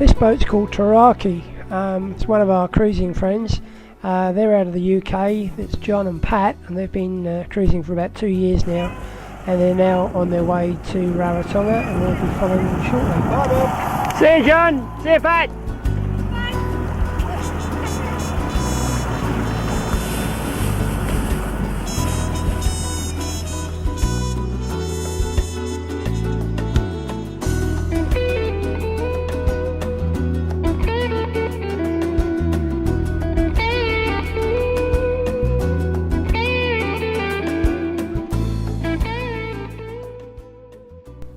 This boat's called Taraki. It's one of our cruising friends. They're out of the UK. It's John and Pat, and they've been cruising for about 2 years now, and they're now on their way to Rarotonga, and we'll be following them shortly. Bye, Bill. See you, John. See you, Pat.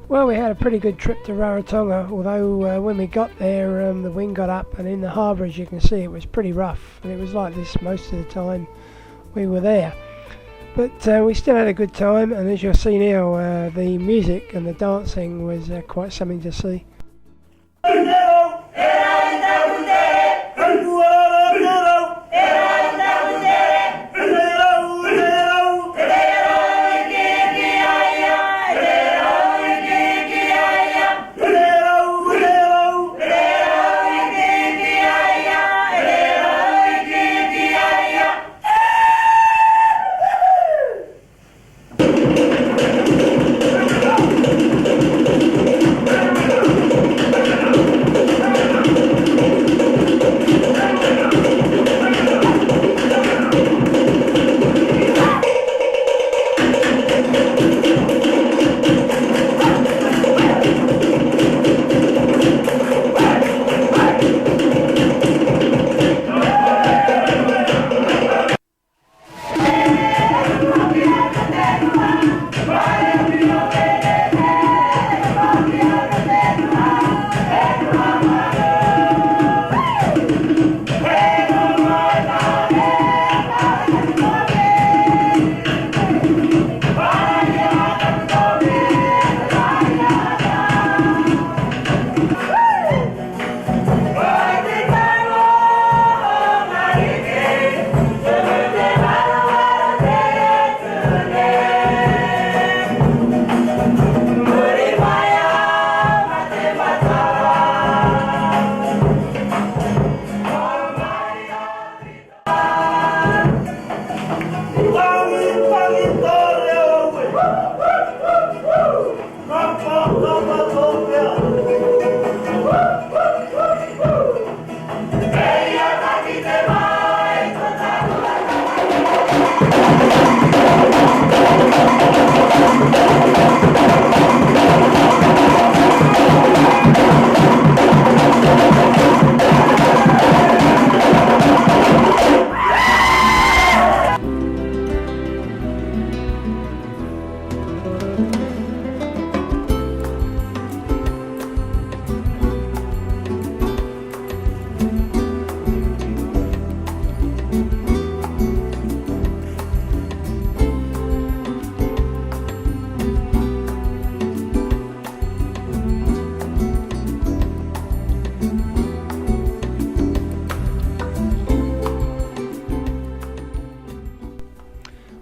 Well, we had a pretty good trip to Rarotonga, although when we got there the wind got up, and in the harbour, as you can see, it was pretty rough, and it was like this most of the time we were there. But we still had a good time, and as you'll see now, the music and the dancing was quite something to see.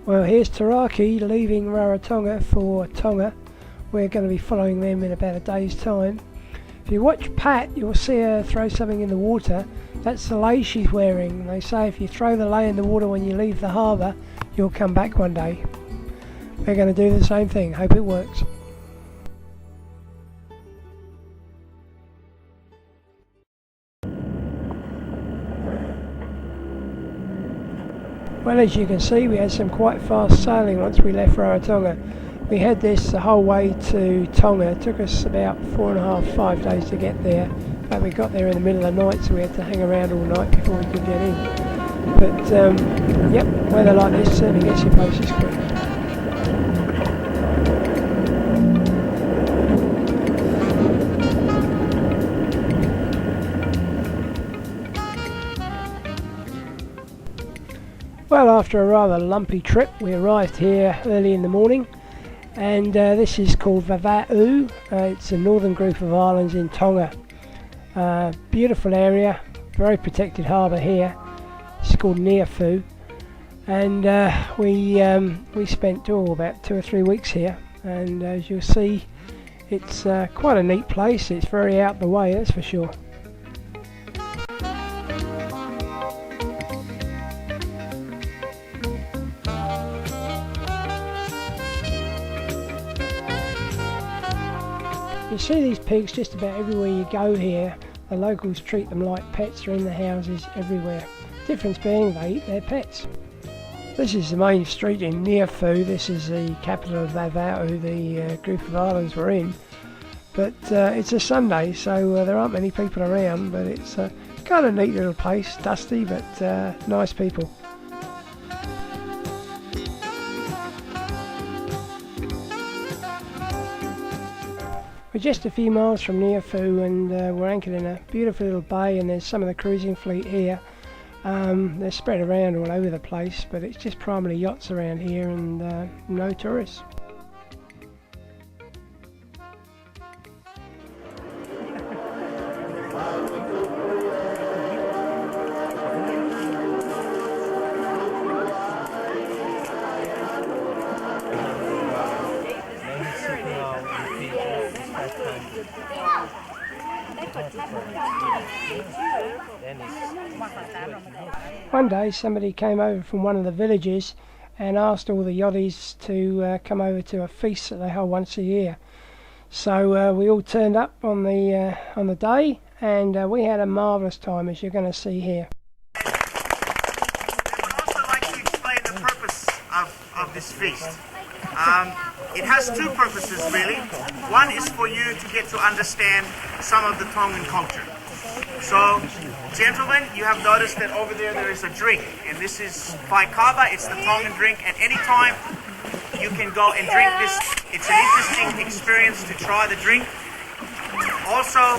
Well, here's Taraki leaving Rarotonga for Tonga. We're going to be following them in about a day's time. If you watch Pat, you'll see her throw something in the water. That's the lei she's wearing. They say if you throw the lei in the water when you leave the harbour, you'll come back one day. We're going to do the same thing. Hope it works. Well, as you can see, we had some quite fast sailing once we left Rarotonga. We had this the whole way to Tonga. It took us about 4.5, 5 days to get there, but we got there in the middle of the night, so we had to hang around all night before we could get in. But yep, weather like this certainly gets you places quick. Well, after a rather lumpy trip, we arrived here early in the morning, and this is called Vava'u. It's a northern group of islands in Tonga. Beautiful area, very protected harbour here. It's called Niafu, and we spent about 2 or 3 weeks here, and as you'll see, it's quite a neat place. It's very out the way, that's for sure. see these pigs just about everywhere you go here. The locals treat them like pets. They're in the houses everywhere. Difference being they eat their pets. This is the main street in Niuefu. This is the capital of Vanuatu, the group of islands we're in. But it's a Sunday, so there aren't many people around, but it's kind of neat little place, dusty, but nice people. We're just a few miles from Niuefu, and we're anchored in a beautiful little bay, and there's some of the cruising fleet here. They're spread around all over the place, but it's just primarily yachts around here and no tourists. One day somebody came over from one of the villages and asked all the yachties to come over to a feast that they hold once a year. So we all turned up on the day, and we had a marvellous time, as you're going to see here. I would also like to explain the purpose of this feast. It has two purposes really. One is for you to get to understand some of the Tongan culture. So, gentlemen, you have noticed that over there is a drink, and this is Waikaba. It's the Tongan drink. At any time, you can go and drink this. It's an interesting experience to try the drink. Also,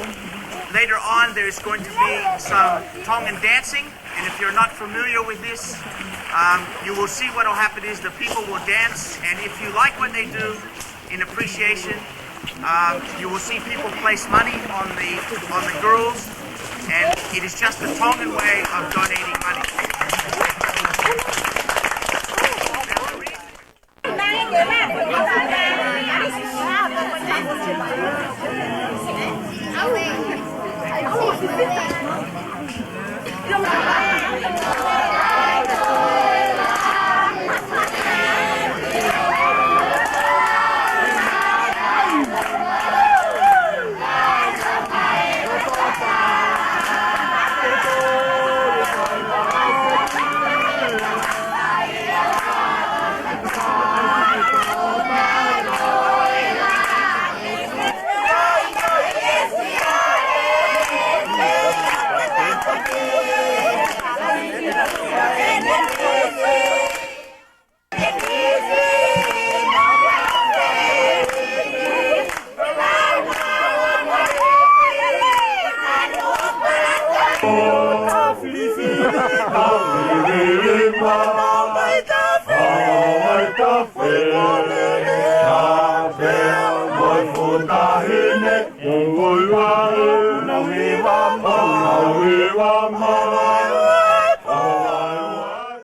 later on, there's going to be some Tongan dancing, and if you're not familiar with this, you will see what will happen is the people will dance, and if you like what they do in appreciation, you will see people place money on the girls, and it is just a Tongan way of donating money. Wa